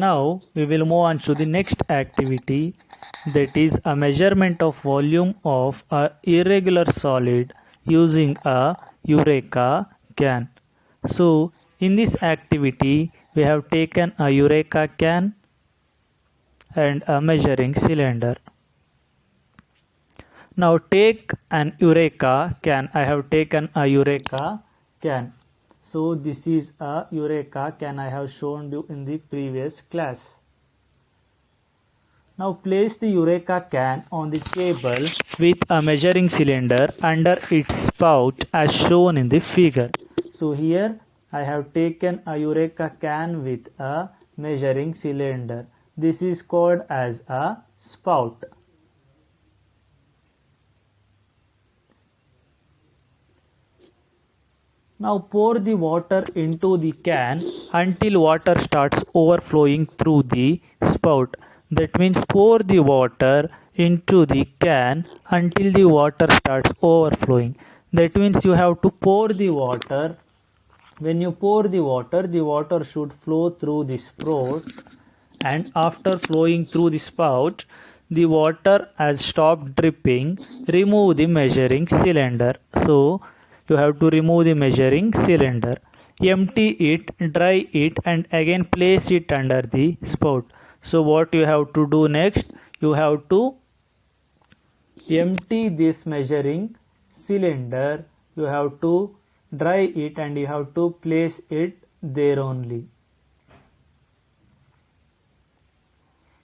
Now we will move on to the next activity, that is a measurement of volume of a irregular solid using a Eureka can. So in this activity we have taken a Eureka can and a measuring cylinder. Now take an Eureka can. I have taken a Eureka can. So this is a Eureka can I have shown you in the previous class. Now place the Eureka can on the table with a measuring cylinder under its spout as shown in the figure. So here I have taken a Eureka can with a measuring cylinder. This is called as a spout. Now pour the water into the can until water starts overflowing through the spout. That means pour the water into the can until the water starts overflowing. That means you have to pour the water. When you pour the water should flow through the spout, and after flowing through the spout, the water has stopped dripping. Remove the measuring cylinder. So you have to remove the measuring cylinder, empty it, dry it, and again place it under the spout. So what you have to do next, you have to empty this measuring cylinder, you have to dry it, and you have to place it there only.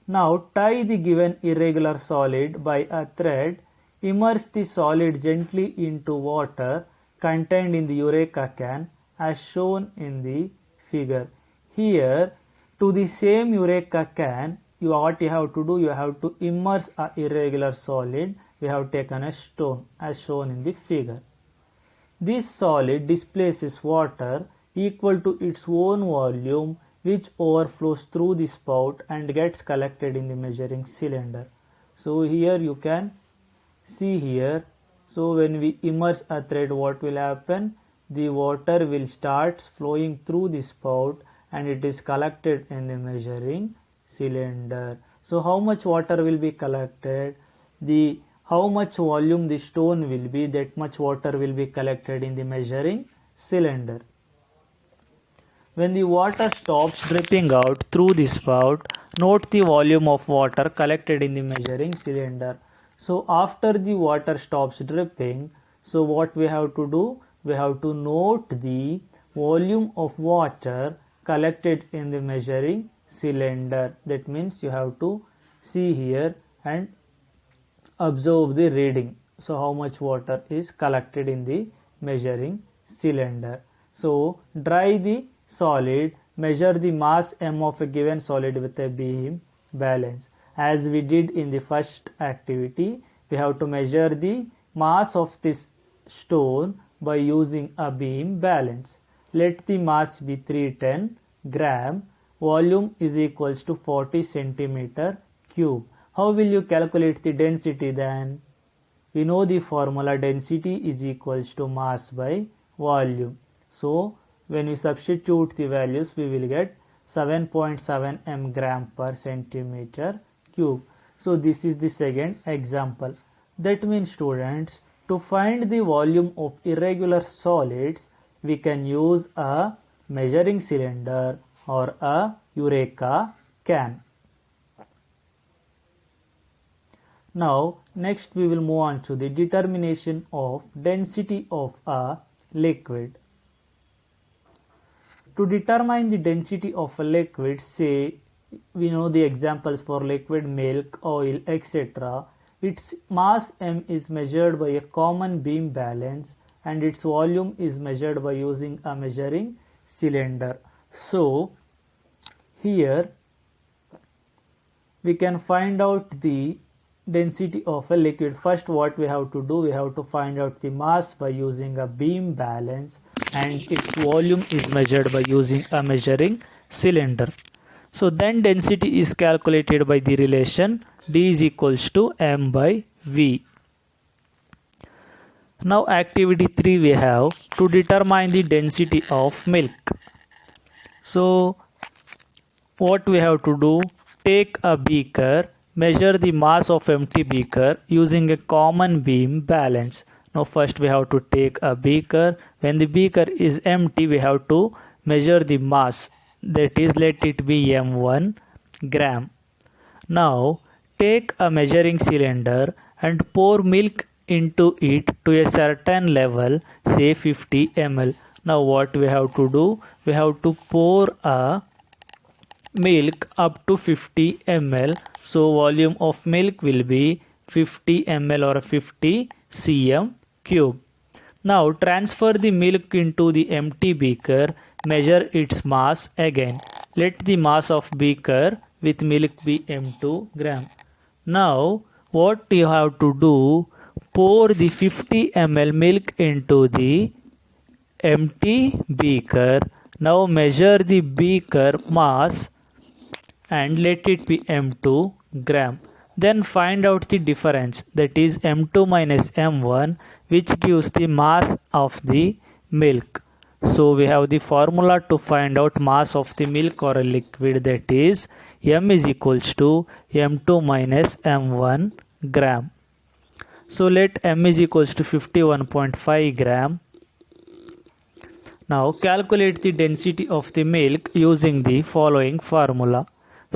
Now tie the given irregular solid by a thread. Immerse the solid gently into water contained in the Eureka can as shown in the figure. Here to the same Eureka can, what you have to do, you have to immerse a irregular solid. We have taken a stone as shown in the figure. This solid displaces water equal to its own volume, which overflows through the spout and gets collected in the measuring cylinder. So here you can see here. So when we immerse a thread, what will happen? The water will start flowing through the spout and it is collected in the measuring cylinder. So how much water will be collected? How much volume the stone will be, that much water will be collected in the measuring cylinder. When the water stops dripping out through the spout, note the volume of water collected in the measuring cylinder. So after the water stops dripping, so what we have to do? We have to note the volume of water collected in the measuring cylinder. That means you have to see here and observe the reading. So how much water is collected in the measuring cylinder. So dry the solid, measure the mass m of a given solid with a beam balance. As we did in the first activity, we have to measure the mass of this stone by using a beam balance. Let the mass be 310 gram. Volume is equals to 40 centimeter cube. How will you calculate the density then? We know the formula, density is equals to mass by volume. So when we substitute the values, we will get 7.7 m gram per centimeter cube. So this is the second example. That means students, to find the volume of irregular solids, we can use a measuring cylinder or a Eureka can. Now next we will move on to the determination of density of a liquid. To determine the density of a liquid, say we know the examples for liquid, milk, oil, etc. Its mass m is measured by a common beam balance and its volume is measured by using a measuring cylinder. So here we can find out the density of a liquid. First what we have to do, we have to find out the mass by using a beam balance and its volume is measured by using a measuring cylinder. So then density is calculated by the relation D is equals to m by V. Now activity 3 we have to determine the density of milk. So what we have to do, take a beaker, measure the mass of empty beaker using a common beam balance. Now first we have to take a beaker. When the beaker is empty, we have to measure the mass, that is, let it be m1 gram. Now take a measuring cylinder and pour milk into it to a certain level, say 50 ml. Now what we have to do, we have to pour a milk up to 50 ml. So volume of milk will be 50 ml or 50 cm cube. Now transfer the milk into the empty beaker, measure its mass again. Let the mass of beaker with milk be m2 gram. Now what you have to do, pour the 50 ml milk into the empty beaker. Now measure the beaker mass and let it be m2 gram. Then find out the difference, that is m2 minus m1, which gives the mass of the milk. So we have the formula to find out mass of the milk or a liquid, that is m is equals to m2 minus m1 gram. So let m is equals to 51.5 gram. Now calculate the density of the milk using the following formula.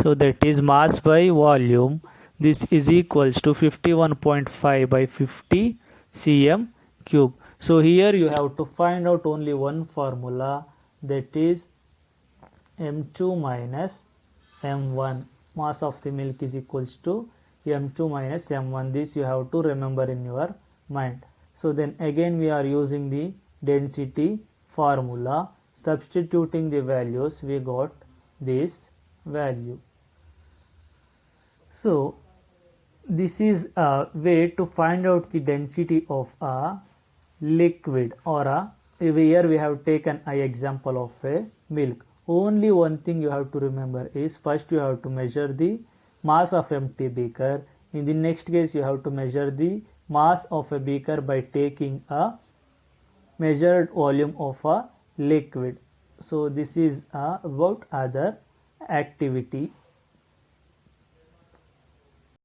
So that is mass by volume. This is equals to 51.5 by 50 cm cube. So here you have to find out only one formula, that is m2 minus m1. Mass of the milk is equals to m2 minus m1. This you have to remember in your mind. So then again we are using the density formula. Substituting the values, we got this value. So this is a way to find out the density of a liquid, or here we have taken an example of a milk. Only one thing you have to remember is, first you have to measure the mass of empty beaker. In the next case you have to measure the mass of a beaker by taking a measured volume of a liquid. So this is about other activity.